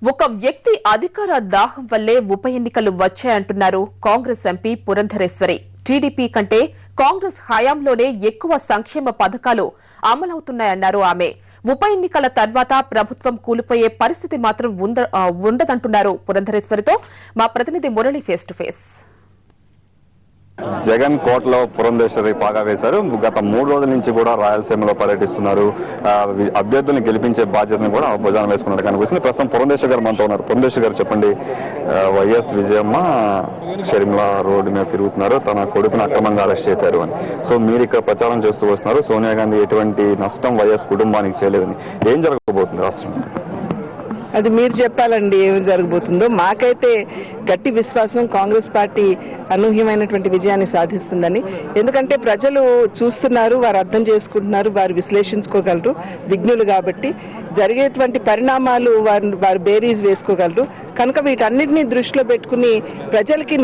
ఒక వ్యక్తి అధికార దాహం వల్లే ఉప ఎన్నికలు వచ్చాయంటున్నారు కాంగ్రెస్ ఎంపీ పురంధరేశ్వరి. టీడీపీ కంటే కాంగ్రెస్ హయాంలోనే ఎక్కువ సంక్షేమ పథకాలు అమలవుతున్నాయన్నారు ఆమె. ఉప ఎన్నికల తర్వాత ప్రభుత్వం కూలిపోయే పరిస్థితి మాత్రం ఉండదంటున్నారు పురంధరేశ్వరితో మా ప్రతినిధి Murali face to face. Jagan కోటలో పురంధేశ్వరి పాగా వేశారు. గత 3 రోజుల నుంచి కూడా రాయలసీమలో పర్యటిస్తున్నారు. అభ్యర్థులను గెలిపించే బాధ్యతను కూడా భుజాన వేసుకున్నట్టు కనిపిస్తుంది. ప్రస్తుతం పురంధేశ్వరి గారు మనతో ఉన్నారు. పురంధేశ్వరి గారు చెప్పండి, వైఎస్ విజయమ్మ షర్మిల రోడ్డు మీద తిరుగుతున్నారు, తన కొడుకును అక్రమంగా అరెస్ట్ చేశారు అని. సో మీరు ఇక్కడ ప్రచారం చేస్తూ వస్తున్నారు, సోనియా గాంధీ ఎటువంటి నష్టం వైఎస్ కుటుంబానికి చేయలేదని. ఏం జరగబోతుంది రాష్ట్రంలో? అది మీరు చెప్పాలండి ఏమి జరగబోతుందో. మాకైతే గట్టి విశ్వాసం కాంగ్రెస్ పార్టీ అనూహ్యమైనటువంటి విజయాన్ని సాధిస్తుందని. ఎందుకంటే ప్రజలు చూస్తున్నారు, వారు అర్థం చేసుకుంటున్నారు, వారు విశ్లేషించుకోగలరు, విజ్ఞులు కాబట్టి జరిగేటువంటి పరిణామాలు వారు బేరీజ్ వేసుకోగలరు. కనుక వీటన్నిటినీ దృష్టిలో పెట్టుకుని ప్రజలకి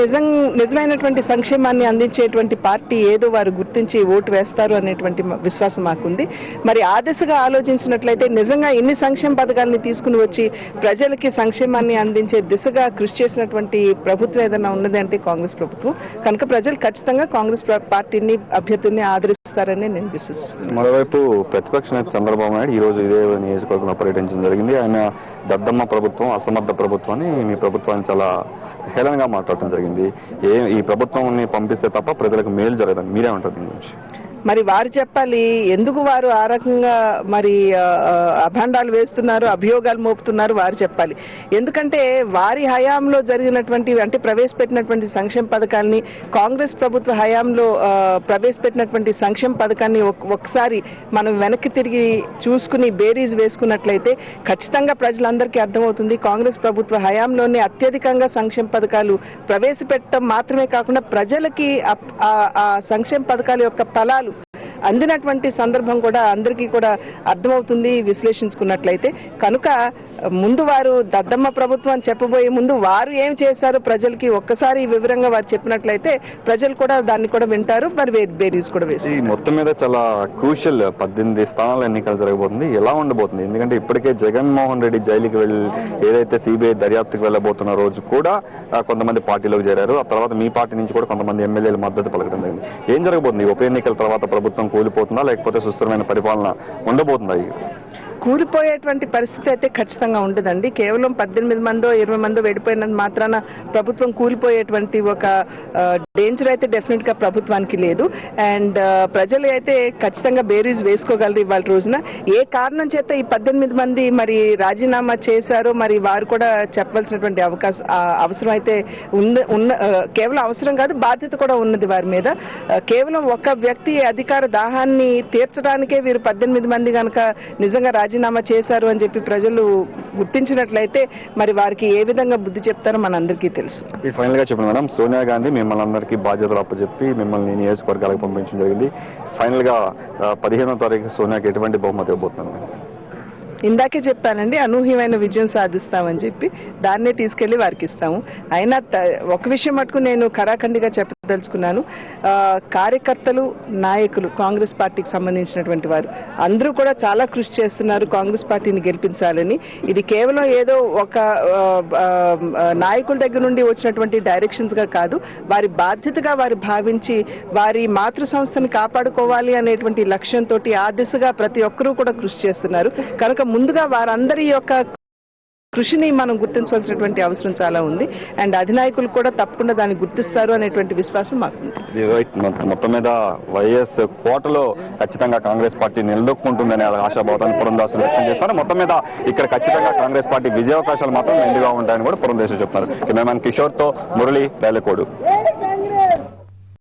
నిజమైనటువంటి సంక్షేమాన్ని అందించేటువంటి పార్టీ ఏదో వారు గుర్తించి ఓటు వేస్తారు అనేటువంటి విశ్వాసం మాకుంది. మరి ఆ దిశగా ఆలోచించినట్లయితే నిజంగా ఇన్ని సంక్షేమ పథకాలని తీసుకుని వచ్చి ప్రజలకి సంక్షేమాన్ని అందించే దిశగా కృషి చేసినటువంటి ప్రభుత్వం ఏదైనా ఉన్నది అంటే కాంగ్రెస్ ప్రభుత్వం. కనుక ప్రజలు ఖచ్చితంగా కాంగ్రెస్ పార్టీని అభ్యర్థుల్ని ఆదరిస్తారని నేను విశ్వసిస్తున్నాను. మరోవైపు ప్రతిపక్ష నేత చంద్రబాబు నాయుడు ఈ రోజు ఇదే నియోజకవర్గంలో పర్యటించడం జరిగింది. ఆయన దద్దమ్మ ప్రభుత్వం, అసమర్థ ప్రభుత్వాన్ని, మీ ప్రభుత్వాన్ని చాలా హేళనగా మాట్లాడటం జరిగింది. ఈ ప్రభుత్వాన్ని పంపిస్తే తప్ప ప్రజలకు మేలు జరగదని మీరేమంటారు దీని గురించి? మరి వారు చెప్పాలి ఎందుకు వారు ఆ రకంగా మరి అభాండాలు వేస్తున్నారు, అభియోగాలు మోపుతున్నారు, వారు చెప్పాలి. ఎందుకంటే వారి హయాంలో జరిగినటువంటి అంటే ప్రవేశపెట్టినటువంటి సంక్షేమ పథకాలని, కాంగ్రెస్ ప్రభుత్వ హయాంలో ప్రవేశపెట్టినటువంటి సంక్షేమ పథకాన్ని ఒకసారి మనం వెనక్కి తిరిగి చూసుకుని బేరీజ్ వేసుకున్నట్లయితే ఖచ్చితంగా ప్రజలందరికీ అర్థమవుతుంది. కాంగ్రెస్ ప్రభుత్వ హయాంలోనే అత్యధికంగా సంక్షేమ పథకాలు ప్రవేశపెట్టడం మాత్రమే కాకుండా ప్రజలకి ఆ సంక్షేమ పథకాల యొక్క ఫలాలు అందినటువంటి సందర్భం కూడా అందరికీ కూడా అర్థమవుతుంది విశ్లేషించుకున్నట్లయితే. కనుక ముందు వారు దద్దమ్మ ప్రభుత్వం చెప్పబోయే ముందు వారు ఏం చేశారు ప్రజలకి ఒక్కసారి వివరంగా వారు చెప్పినట్లయితే ప్రజలు కూడా దాన్ని కూడా వింటారు, మరి బేరీస్ కూడా వేస్తారు. మొత్తం మీద చాలా క్రూషియల్ 18 స్థానాల ఎన్నికలు జరగబోతుంది. ఎలా ఉండబోతుంది? ఎందుకంటే ఇప్పటికే జగన్మోహన్ రెడ్డి జైలుకి వెళ్ళి ఏదైతే సిబిఐ దర్యాప్తుకి వెళ్ళబోతున్న రోజు కూడా కొంతమంది పార్టీలోకి చేరారు. ఆ తర్వాత మీ పార్టీ నుంచి కూడా కొంతమంది ఎమ్మెల్యేలు మద్దతు పలకడం జరిగింది. ఏం జరగబోతుంది? ఉప ఎన్నికల తర్వాత ప్రభుత్వం కూలిపోతుందా, లేకపోతే సుస్థిరమైన పరిపాలన ఉండబోతుందా? కూలిపోయేటువంటి పరిస్థితి అయితే ఖచ్చితంగా ఉండదండి. కేవలం 18 మందో 20 మందో వెళ్ళిపోయినంత మాత్రాన ప్రభుత్వం కూలిపోయేటువంటి ఒక డేంజర్ అయితే డెఫినెట్ గా ప్రభుత్వానికి లేదు. అండ్ ప్రజలు అయితే ఖచ్చితంగా బేరీజ్ వేసుకోగలరు ఇవాళ రోజున. ఏ కారణం చేత ఈ 18 మంది మరి రాజీనామా చేశారో మరి వారు కూడా చెప్పవలసినటువంటి అవసరం అయితే కేవలం అవసరం కాదు, బాధ్యత కూడా ఉన్నది వారి మీద. కేవలం ఒక వ్యక్తి అధికార దాహాన్ని తీర్చడానికే వీరు 18 మంది కనుక నిజంగా రాజీనామా చేశారు అని చెప్పి ప్రజలు గుర్తించినట్లయితే మరి వారికి ఏ విధంగా బుద్ధి చెప్తారో మనందరికీ తెలుసు. ఫైనల్ గా చెప్పండి మేడం, సోనియా గాంధీ మిమ్మల్ని అందరికీ బాధ్యతలు అప్పచెప్పి మిమ్మల్ని నియోజకవర్గాలకు పంపించడం జరిగింది. ఫైనల్ గా 15వ తారీఖు సోనియాకి ఎటువంటి బహుమతి ఇవ్వబోతున్నాను? ఇందాకే చెప్పానండి, అనూహ్యమైన విజయం సాధిస్తామని చెప్పి దాన్నే తీసుకెళ్లి వారికి ఇస్తాము. అయినా ఒక విషయం మటుకు నేను ఖరాఖండిగా చెప్పదలుచుకున్నాను. కార్యకర్తలు, నాయకులు, కాంగ్రెస్ పార్టీకి సంబంధించినటువంటి వారు అందరూ కూడా చాలా కృషి చేస్తున్నారు కాంగ్రెస్ పార్టీని గెలిపించాలని. ఇది కేవలం ఏదో ఒక నాయకుల దగ్గర నుండి వచ్చినటువంటి డైరెక్షన్స్ గా కాదు, వారి బాధ్యతగా వారు భావించి వారి మాతృ సంస్థని కాపాడుకోవాలి అనేటువంటి లక్ష్యంతో ఆ దిశగా ప్రతి ఒక్కరూ కూడా కృషి చేస్తున్నారు. కనుక ముందుగా వారందరి యొక్క కృషిని మనం గుర్తించవలసినటువంటి అవసరం చాలా ఉంది. అండ్ అధినాయకులు కూడా తప్పకుండా దాన్ని గుర్తిస్తారు అనేటువంటి విశ్వాసం మాకుంది. మొత్తం మీద వైఎస్ కోటలో ఖచ్చితంగా కాంగ్రెస్ పార్టీ నిలదొక్కుంటుందనే ఆశాభావాన్ని పురంధేశ్వరి వ్యక్తం చేస్తారు. మొత్తం మీద ఇక్కడ ఖచ్చితంగా కాంగ్రెస్ పార్టీ విజయావకాశాలు మాత్రం మెండుగా ఉంటాయని కూడా పురంధేశ్వరి చెప్తున్నారు. కెమెరామెన్ కిషోర్ తో మురళి, రైలకోడు.